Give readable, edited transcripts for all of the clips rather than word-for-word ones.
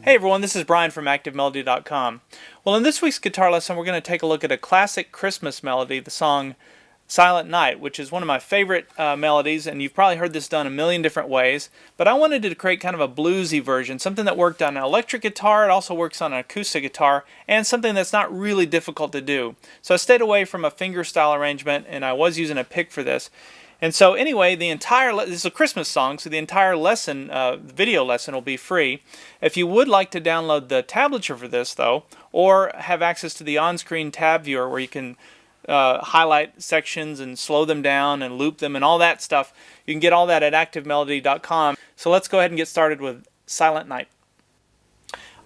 Hey everyone, this is Brian from ActiveMelody.com. Well, in this week's guitar lesson, we're going to take a look at a classic Christmas melody, the song Silent Night, which is one of my favorite melodies, and you've probably heard this done a million different ways. But I wanted to create kind of a bluesy version, something that worked on an electric guitar, it also works on an acoustic guitar, and something that's not really difficult to do. So I stayed away from a finger-style arrangement, and I was using a pick for this. And so anyway, this is a Christmas song, so the entire lesson, video lesson, will be free. If you would like to download the tablature for this, though, or have access to the on-screen tab viewer where you can highlight sections and slow them down and loop them and all that stuff, you can get all that at ActiveMelody.com. So let's go ahead and get started with Silent Night.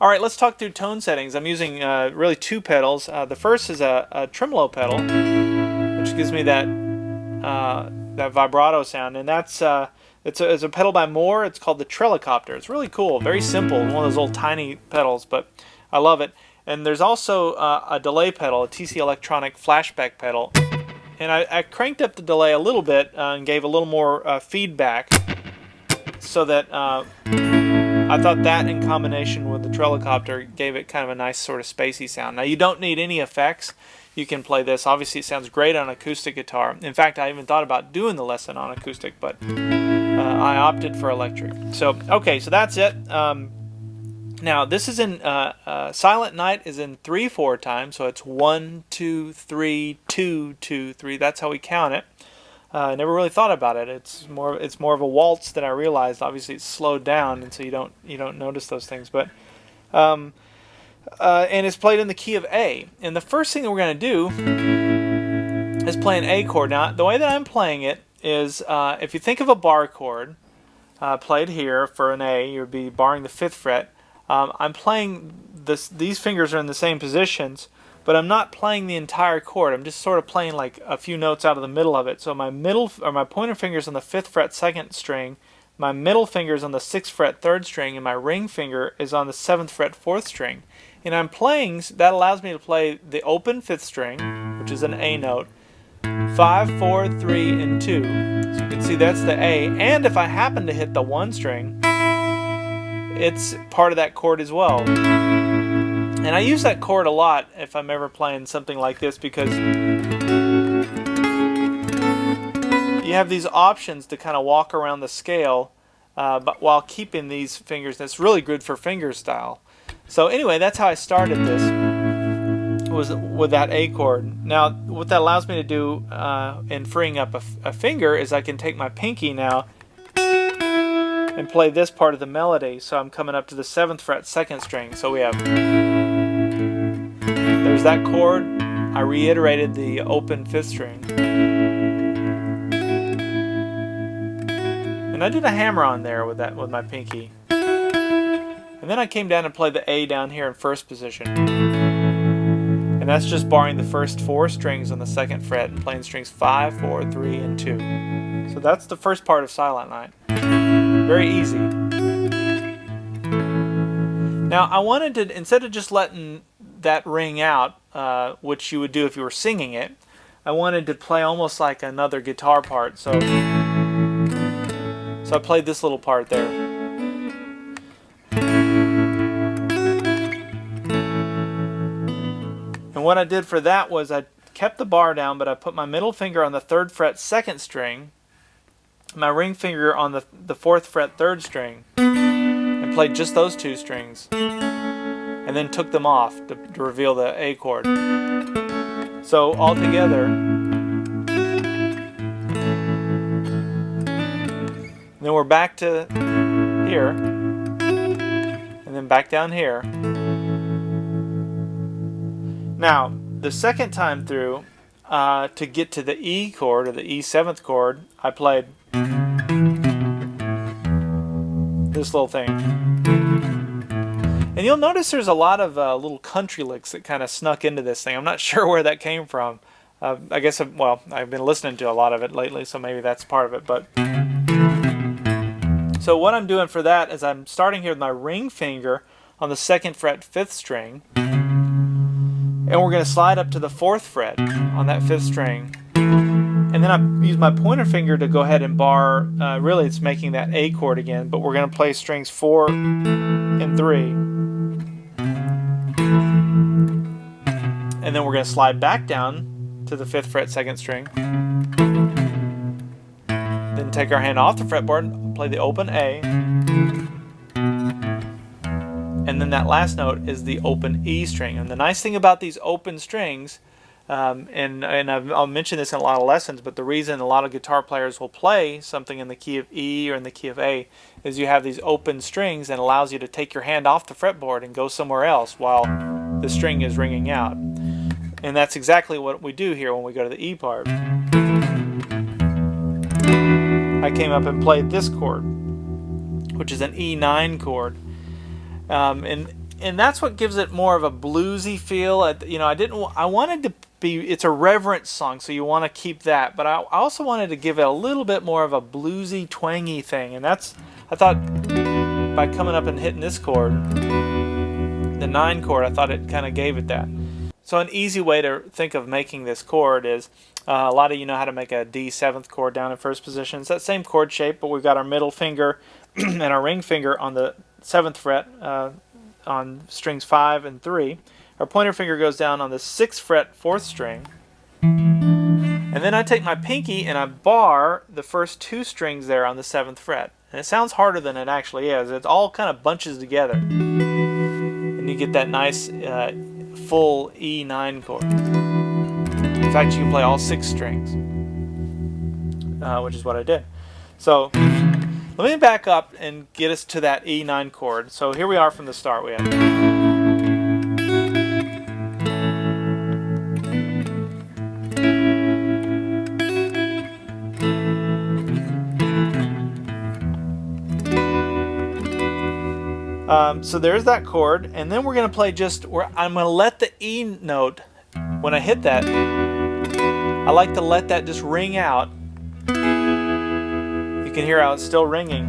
Alright, let's talk through tone settings. I'm using really two pedals. The first is a tremolo pedal, which gives me that vibrato sound, and that's it's a pedal by Moore. It's called the Trelicopter. It's really cool, very simple, one of those old tiny pedals, but I love it. And there's also a delay pedal, a TC Electronic flashback pedal, and I cranked up the delay a little bit and gave a little more feedback, so that I thought that in combination with the Trelicopter gave it kind of a nice sort of spacey sound. Now you don't need any effects. You can play this. Obviously it sounds great on acoustic guitar. In fact, I even thought about doing the lesson on acoustic, but I opted for electric. So, okay, so that's it. Now, this is in, Silent Night is in 3/4 time, so it's 1, 2, 3, 2, 2, 3. That's how we count it. I never really thought about it. It's more of a waltz than I realized. Obviously, it's slowed down, and so you don't notice those things. But and it's played in the key of A. And the first thing that we're going to do is play an A chord. Now, the way that I'm playing it is, if you think of a bar chord played here for an A, you would be barring the 5th fret. I'm playing these fingers are in the same positions, but I'm not playing the entire chord. I'm just sort of playing like a few notes out of the middle of it. So my pointer finger's on the 5th fret 2nd string, my middle finger's on the 6th fret 3rd string, and my ring finger is on the 7th fret 4th string. And I'm playing, that allows me to play the open 5th string, which is an A note, 5, 4, 3, and 2. So you can see that's the A. And if I happen to hit the 1 string, it's part of that chord as well. And I use that chord a lot if I'm ever playing something like this, because you have these options to kind of walk around the scale but while keeping these fingers. That's really good for fingerstyle. So anyway, that's how I started this, was with that A chord. Now, what that allows me to do in freeing up a finger is I can take my pinky now and play this part of the melody. So I'm coming up to the 7th fret 2nd string. So we have, there's that chord. I reiterated the open 5th string, and I did a hammer on there with my pinky. And then I came down and played the A down here in 1st position. And that's just barring the first 4 strings on the 2nd fret and playing strings 5, 4, 3, and 2. So that's the first part of Silent Night. Very easy. Now I wanted to, instead of just letting that ring out, which you would do if you were singing it, I wanted to play almost like another guitar part. So I played this little part there. And what I did for that was I kept the bar down, but I put my middle finger on the 3rd fret 2nd string, my ring finger on the 4th fret 3rd string, and played just those 2 strings, and then took them off to reveal the A chord. So all together, and then we're back to here, and then back down here. Now, the second time through, to get to the E chord, or the E7th chord, I played this little thing. And you'll notice there's a lot of little country licks that kind of snuck into this thing. I'm not sure where that came from. I guess, well, I've been listening to a lot of it lately, so maybe that's part of it. But so what I'm doing for that is I'm starting here with my ring finger on the 2nd fret 5th string, and we're going to slide up to the 4th fret on that 5th string, and then I use my pointer finger to go ahead and bar, really it's making that A chord again, but we're going to play strings 4 and 3. we're going to slide back down to the 5th fret 2nd string. Then take our hand off the fretboard, play the open A. And then that last note is the open E string. And the nice thing about these open strings, I'll mention this in a lot of lessons, but the reason a lot of guitar players will play something in the key of E or in the key of A is you have these open strings and allows you to take your hand off the fretboard and go somewhere else while the string is ringing out. And that's exactly what we do here when we go to the E part. I came up and played this chord, which is an E9 chord. And that's what gives it more of a bluesy feel. I wanted to be, it's a reverence song, so you want to keep that, but I also wanted to give it a little bit more of a bluesy, twangy thing, and I thought by coming up and hitting this chord, the 9 chord, I thought it kind of gave it that. So an easy way to think of making this chord is, a lot of you know how to make a D 7th chord down in first position. It's that same chord shape, but we've got our middle finger and our ring finger on the 7th fret on strings 5 and 3. Our pointer finger goes down on the 6th fret 4th string. And then I take my pinky and I bar the first 2 strings there on the 7th fret. And it sounds harder than it actually is. It all kind of bunches together. And you get that nice full E9 chord. In fact, you can play all 6 strings, which is what I did. So let me back up and get us to that E9 chord. So here we are from the start. We have so there's that chord, and then we're going to play I'm going to let the E note, when I hit that, I like to let that just ring out. You can hear how it's still ringing.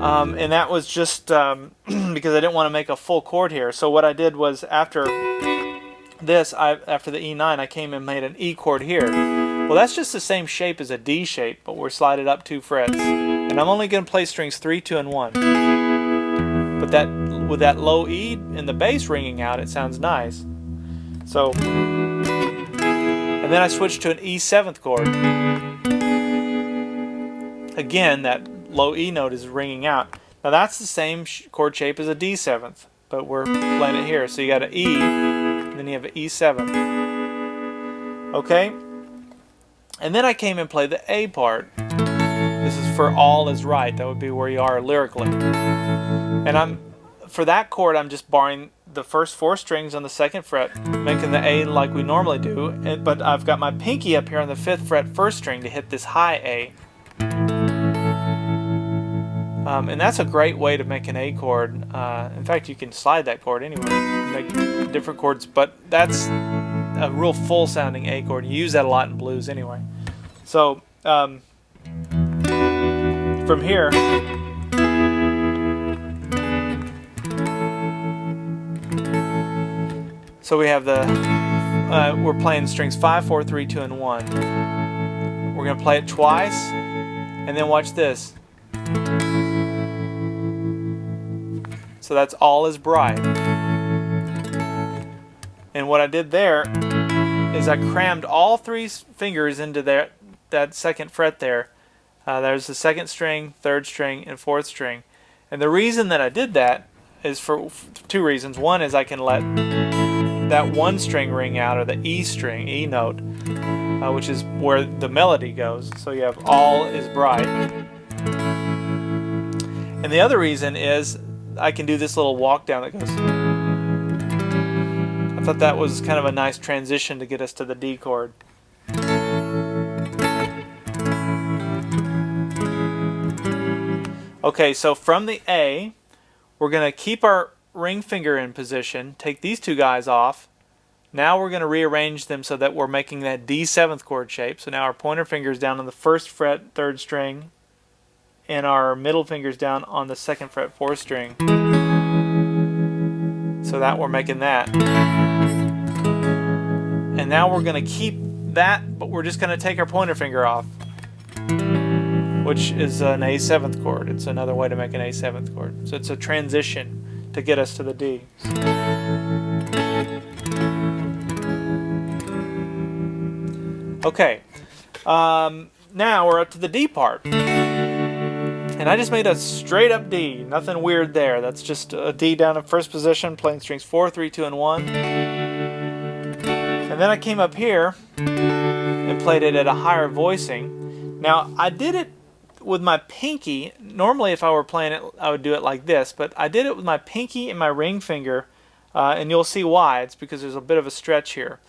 And that was just because I didn't want to make a full chord here. So what I did was after this, after the E9, I came and made an E chord here. Well, that's just the same shape as a D shape, but we're slided up 2 frets. And I'm only going to play strings 3, 2, and 1. But with that low E and the bass ringing out, it sounds nice. So, and then I switched to an E 7th chord. Again, that low E note is ringing out. Now that's the same chord shape as a D 7th, but we're playing it here. So you got an E, and then you have an E 7th. Okay? And then I came and played the A part. This is for All Is Right. That would be where you are lyrically. And for that chord, I'm just barring the first 4 strings on the 2nd fret, making the A like we normally do, but I've got my pinky up here on the 5th fret 1st string to hit this high A. And that's a great way to make an A chord. In fact, you can slide that chord anywhere, make different chords, but that's a real full sounding A chord. You use that a lot in blues anyway. So from here, so we have we're playing strings 5, 4, 3, 2, and 1. We're going to play it twice, and then watch this. So that's All Is Bright. And what I did there is I crammed all 3 fingers into that 2nd fret there. There's the 2nd string, 3rd string, and 4th string. And the reason that I did that is for 2 reasons. One is I can let that 1 string ring out, or the E string, E note, which is where the melody goes. So you have All Is Bright. And the other reason is I can do this little walk down that goes. I thought that was kind of a nice transition to get us to the D chord. Okay, so from the A, we're going to keep our ring finger in position, take these 2 guys off. Now we're going to rearrange them so that we're making that D 7th chord shape. So now our pointer finger is down on the 1st fret 3rd string, and our middle finger's down on the 2nd fret 4th string. So that we're making that. And now we're going to keep that, but we're just going to take our pointer finger off, which is an A 7th chord. It's another way to make an A 7th chord. So it's a transition. to get us to the D. Okay, now we're up to the D part. And I just made a straight up D, nothing weird there. That's just a D down in first position, playing strings 4, 3, 2, and 1. And then I came up here and played it at a higher voicing. Now, I did it with my pinky. Normally, if I were playing it, I would do it like this, but I did it with my pinky and my ring finger, and you'll see why. It's because there's a bit of a stretch here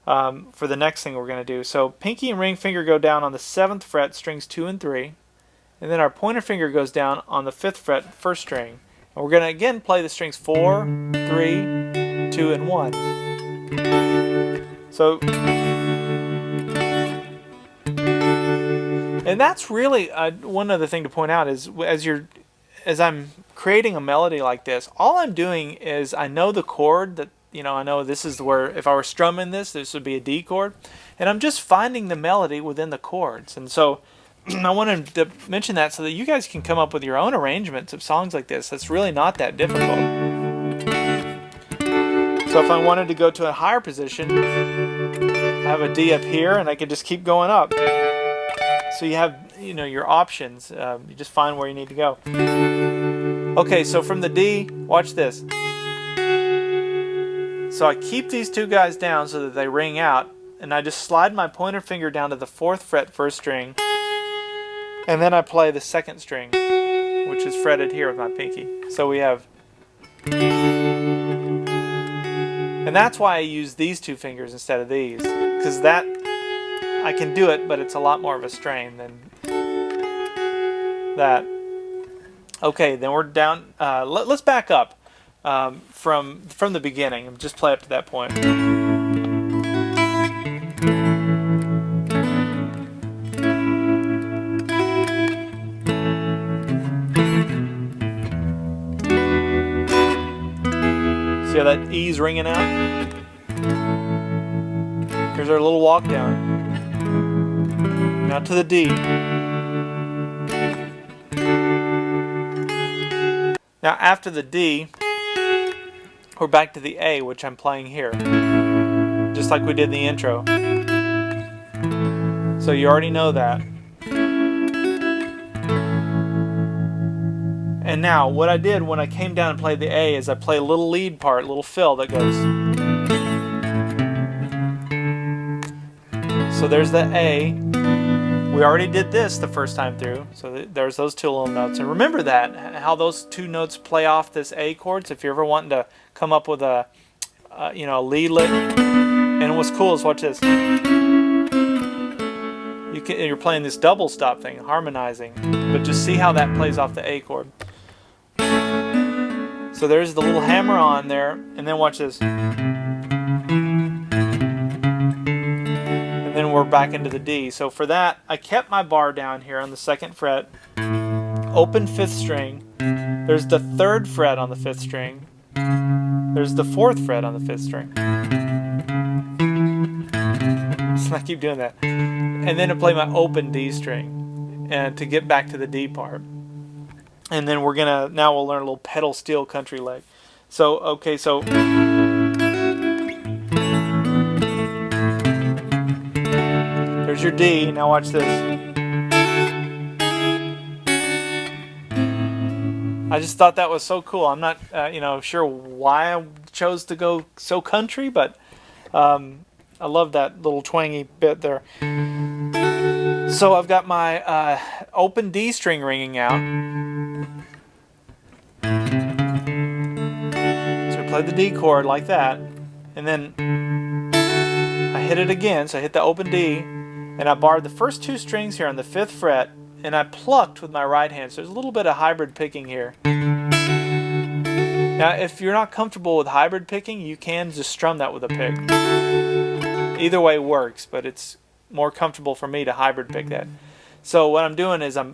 for the next thing we're going to do. So pinky and ring finger go down on the 7th fret, strings 2 and 3. And then our pointer finger goes down on the 5th fret, first string. And we're going to again play the strings 4, 3, 2, and 1. So, and that's really one other thing to point out is as I'm creating a melody like this, all I'm doing is I know the chord that, I know this is where, if I were strumming this would be a D chord. And I'm just finding the melody within the chords. And so I wanted to mention that so that you guys can come up with your own arrangements of songs like this. It's really not that difficult. So if I wanted to go to a higher position, I have a D up here and I could just keep going up. So you have, your options. You just find where you need to go. Okay, so from the D, watch this. So I keep these two guys down so that they ring out, and I just slide my pointer finger down to the 4th fret, first string. And then I play the 2nd string, which is fretted here with my pinky. So we have, and that's why I use these two fingers instead of these, because that, I can do it, but it's a lot more of a strain than that. Okay, then we're down, let's back up from the beginning and just play up to that point. See how that E's ringing out? Here's our little walk down. Now to the D. Now after the D, we're back to the A, which I'm playing here. Just like we did in the intro. So you already know that. And now, what I did when I came down and played the A is I play a little lead part, a little fill that goes. So there's the A. We already did this the first time through, so there's those two little notes. And remember that, how those two notes play off this A chord. So if you're ever wanting to come up with a lead lick, and what's cool is watch this. You're playing this double stop thing, harmonizing, but just see how that plays off the A chord. So there's the little hammer on there, and then watch this. And then we're back into the D. So for that, I kept my bar down here on the 2nd fret, open 5th string. There's the 3rd fret on the 5th string. There's the 4th fret on the 5th string. So I keep doing that. And then I play my open D string, and to get back to the D part. And then we'll learn a little pedal steel country leg. So, okay, so there's your D. Now watch this. I just thought that was so cool. I'm not, sure why I chose to go so country, but I love that little twangy bit there. So I've got my open D string ringing out. So I play the D chord like that, and then I hit it again. So I hit the open D, and I barred the first two strings here on the 5th fret, and I plucked with my right hand. So there's a little bit of hybrid picking here. Now, if you're not comfortable with hybrid picking, you can just strum that with a pick. Either way works, but it's more comfortable for me to hybrid pick that. So what I'm doing is I'm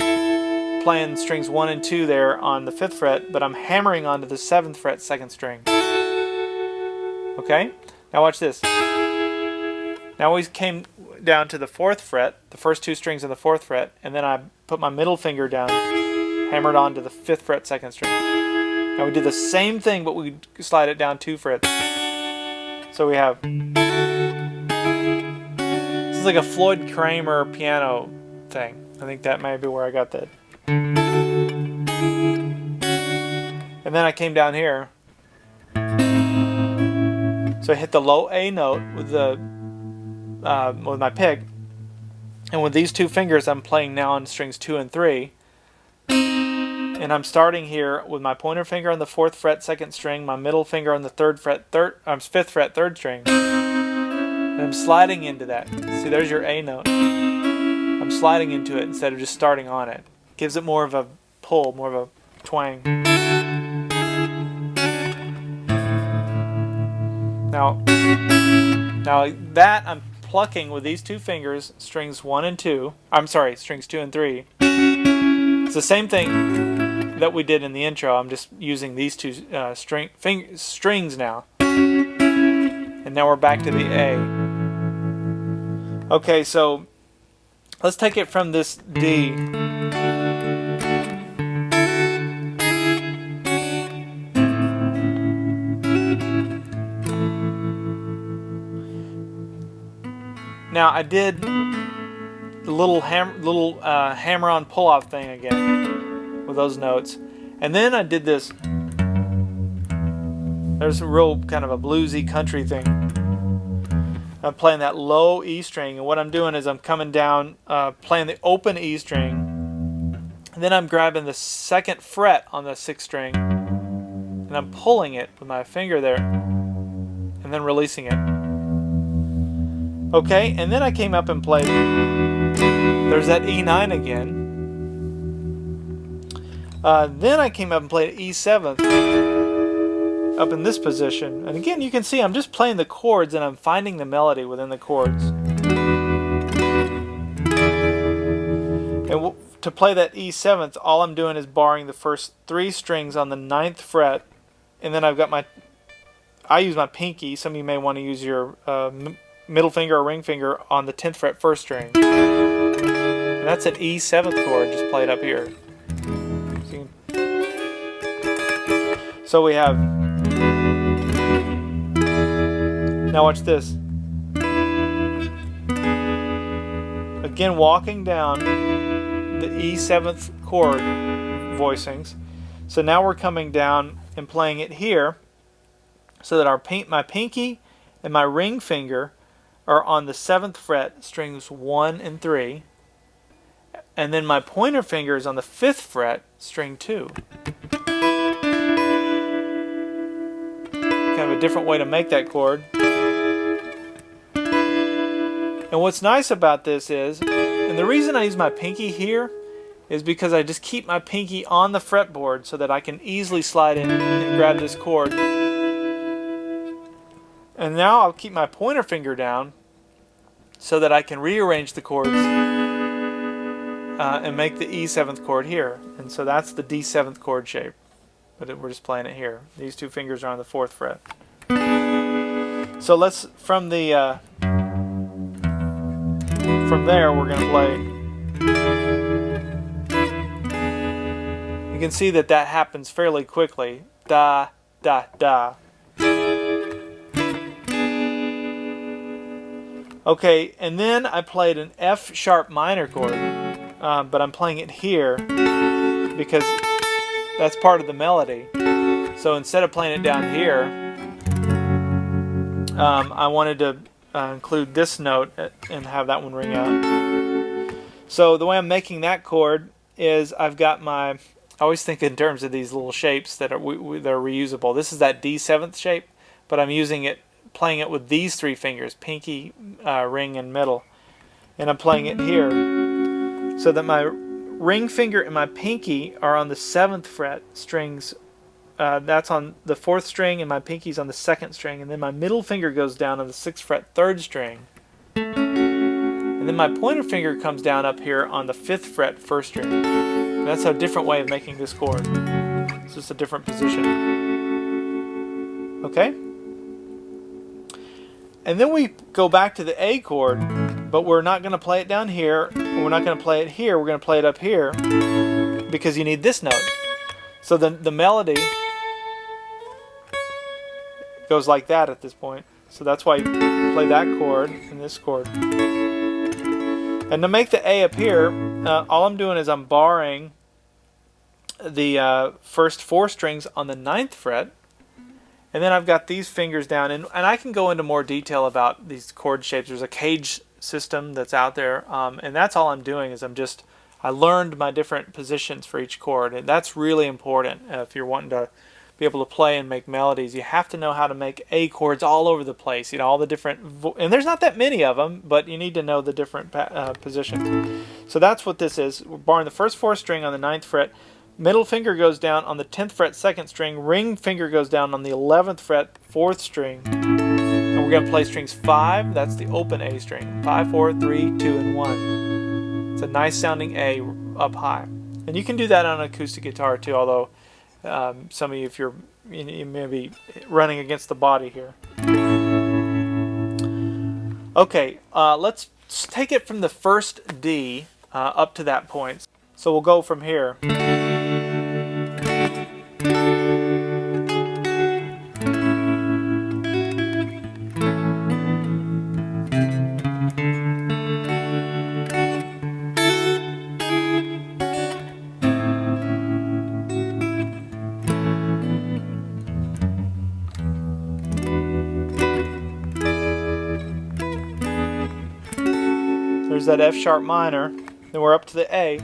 playing strings 1 and 2 there on the 5th fret, but I'm hammering onto the 7th fret 2nd string. Okay? Now watch this. Now we came down to the 4th fret, the first two strings on the 4th fret, and then I put my middle finger down, hammered onto the 5th fret 2nd string. Now we do the same thing, but we slide it down 2 frets. So we have, this is like a Floyd Kramer piano thing. I think that may be where I got that. And then I came down here. So I hit the low A note with the with my pick, and with these 2 fingers I'm playing now on strings 2 and 3. And I'm starting here with my pointer finger on the 4th fret 2nd string, my middle finger on the 5th fret 3rd string, and I'm sliding into that. See, there's your A note. I'm sliding into it instead of just starting on it. Gives it more of a pull, more of a twang. Now that I'm plucking with these 2 fingers, strings 1 and 2. I'm sorry, strings 2 and 3. It's the same thing that we did in the intro. I'm just using these 2 strings now. And now we're back to the A. Okay, so let's take it from this D. Now I did the little hammer-on pull-off thing again with those notes, and then I did this. There's a real kind of a bluesy country thing. I'm playing that low E string, and what I'm doing is I'm coming down, playing the open E string, and then I'm grabbing the 2nd fret on the 6th string, and I'm pulling it with my finger there, and then releasing it. Okay, and then I came up and played, there's that E9 again. Then I came up and played E7 up in this position. And again, you can see I'm just playing the chords and I'm finding the melody within the chords. And to play that E7th, all I'm doing is barring the first 3 strings on the 9th fret. And then I've got I use my pinky. Some of you may want to use your middle finger or ring finger on the 10th fret 1st string. And that's an E7th chord just played up here. See? So we have, now watch this. Again, walking down the E7th chord voicings. So now we're coming down and playing it here so that my pinky and my ring finger are on the 7th fret, strings 1 and 3, and then my pointer finger is on the 5th fret, string 2. Kind of a different way to make that chord. And what's nice about this is, and the reason I use my pinky here is because I just keep my pinky on the fretboard so that I can easily slide in and grab this chord. And now I'll keep my pointer finger down so that I can rearrange the chords and make the E7th chord here. And so that's the D7th chord shape. But we're just playing it here. These 2 fingers are on the 4th fret. So let's, from there we're going to play. You can see that happens fairly quickly. Da, da, da. Okay, and then I played an F sharp minor chord, but I'm playing it here because that's part of the melody. So instead of playing it down here, I wanted to include this note and have that one ring out. So the way I'm making that chord is I've got I always think in terms of these little shapes that are reusable. This is that D7th shape, but I'm playing it with these 3 fingers, pinky, ring, and middle. And I'm playing it here so that my ring finger and my pinky are on the 7th fret strings. That's on the 4th string, and my pinky's on the 2nd string. And then my middle finger goes down on the 6th fret 3rd string. And then my pointer finger comes down up here on the 5th fret 1st string. And that's a different way of making this chord. It's just a different position. Okay? And then we go back to the A chord, but we're not going to play it down here, and we're not going to play it here, we're going to play it up here, because you need this note. So the melody goes like that at this point. So that's why you play that chord and this chord. And to make the A appear, all I'm doing is I'm barring the first 4 strings on the 9th fret, and then I've got these fingers down, and I can go into more detail about these chord shapes. There's a cage system that's out there, and that's all I'm doing is I learned my different positions for each chord, and that's really important if you're wanting to be able to play and make melodies. You have to know how to make A chords all over the place, you know, all the different, and there's not that many of them, but you need to know the different positions. So that's what this is. We're barring the first 4 string on the 9th fret, middle finger goes down on the 10th fret 2nd string, ring finger goes down on the 11th fret 4th string, and we're going to play strings 5, that's the open A string, 5, 4, 3, 2, and 1. It's a nice sounding A up high. And you can do that on an acoustic guitar too, although some of you, if you may be running against the body here. Okay, let's take it from the first D up to that point. So we'll go from here. There's that F sharp minor, then we're up to the A.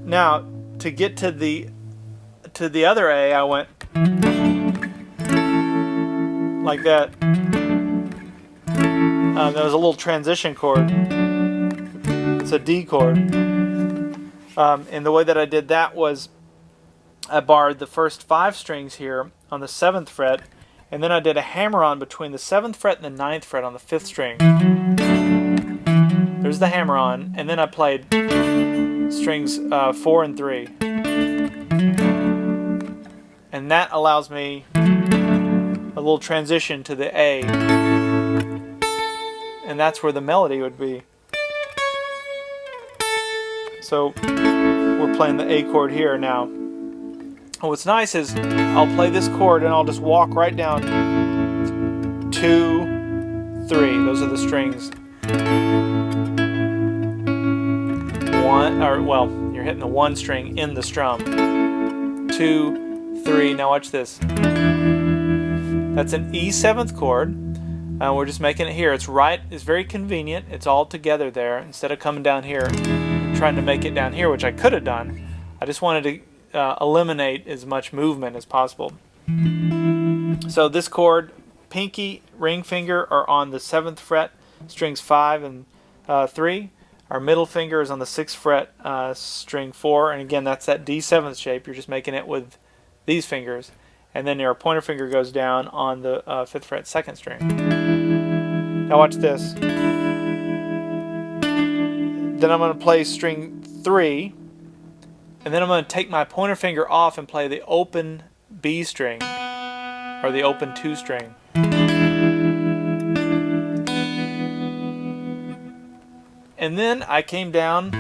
Now, to get to the other A, I went like that. There was a little transition chord. It's a D chord. And the way that I did that was I barred the first 5 strings here on the 7th fret, and then I did a hammer-on between the 7th fret and the 9th fret on the 5th string. There's the hammer-on, and then I played strings 4 and 3. And that allows me a little transition to the A. And that's where the melody would be. So we're playing the A chord here now. And what's nice is I'll play this chord and I'll just walk right down 2, 3. Those are the strings. 1, or well, you're hitting the 1 string in the strum. 2, 3. Now watch this. That's an E7th chord. We're just making it here. It's very convenient. It's all together there. Instead of coming down here and trying to make it down here, which I could have done, I just wanted to eliminate as much movement as possible. So this chord, pinky, ring finger are on the 7th fret, strings 5 and 3. Our middle finger is on the 6th fret, string 4, and again that's that D7th shape. You're just making it with these fingers. And then your pointer finger goes down on the 5th fret 2nd string. Now watch this. Then I'm going to play string 3, and then I'm going to take my pointer finger off and play the open B string, or the open 2 string. And then I came down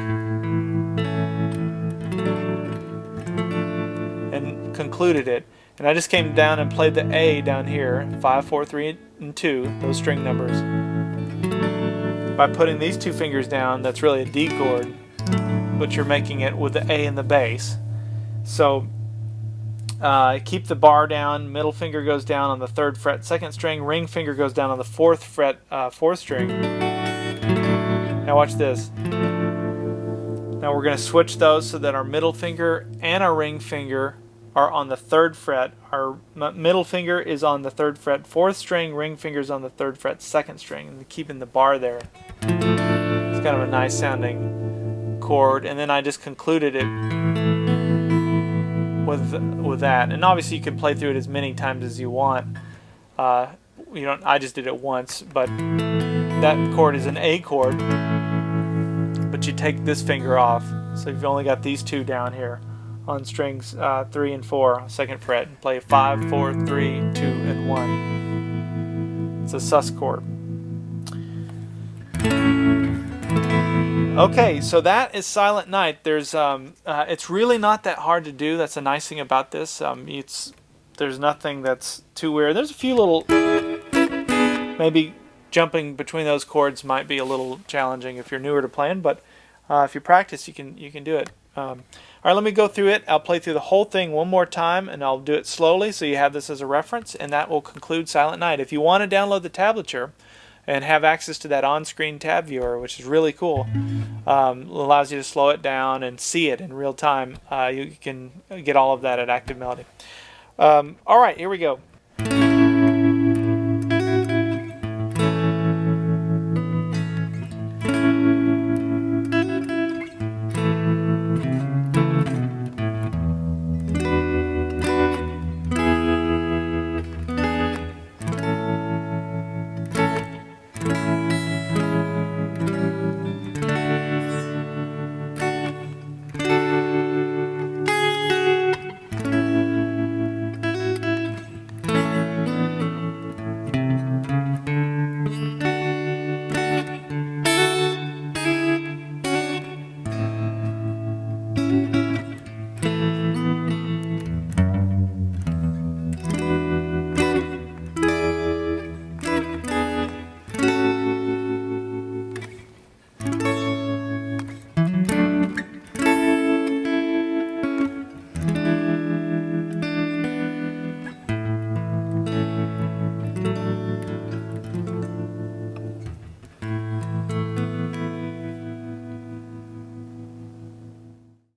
and concluded it. And I just came down and played the A down here, 5, 4, 3, and 2, those string numbers. By putting these 2 fingers down, that's really a D chord, but you're making it with the A in the bass. So keep the bar down, middle finger goes down on the 3rd fret 2nd string, ring finger goes down on the 4th fret 4th string. Now watch this. Now we're going to switch those so that our middle finger and our ring finger are on the 3rd fret. Our middle finger is on the 3rd fret 4th string, ring finger's on the 3rd fret 2nd string, and keeping the bar there. It's kind of a nice sounding chord, and then I just concluded it with that. And obviously you can play through it as many times as you want. I just did it once, but that chord is an A chord, but you take this finger off, so you've only got these 2 down here on strings 3 and 4, 2nd fret, and play 5, 4, 3, 2, and 1. It's a sus chord. Okay, so that is Silent Night. There's it's really not that hard to do. That's the nice thing about this. there's nothing that's too weird. There's a few little, maybe jumping between those chords might be a little challenging if you're newer to playing, but if you practice, you can do it. All right, let me go through it. I'll play through the whole thing one more time, and I'll do it slowly so you have this as a reference, and that will conclude Silent Night. If you want to download the tablature and have access to that on-screen tab viewer, which is really cool, allows you to slow it down and see it in real time, you can get all of that at Active Melody. All right, here we go.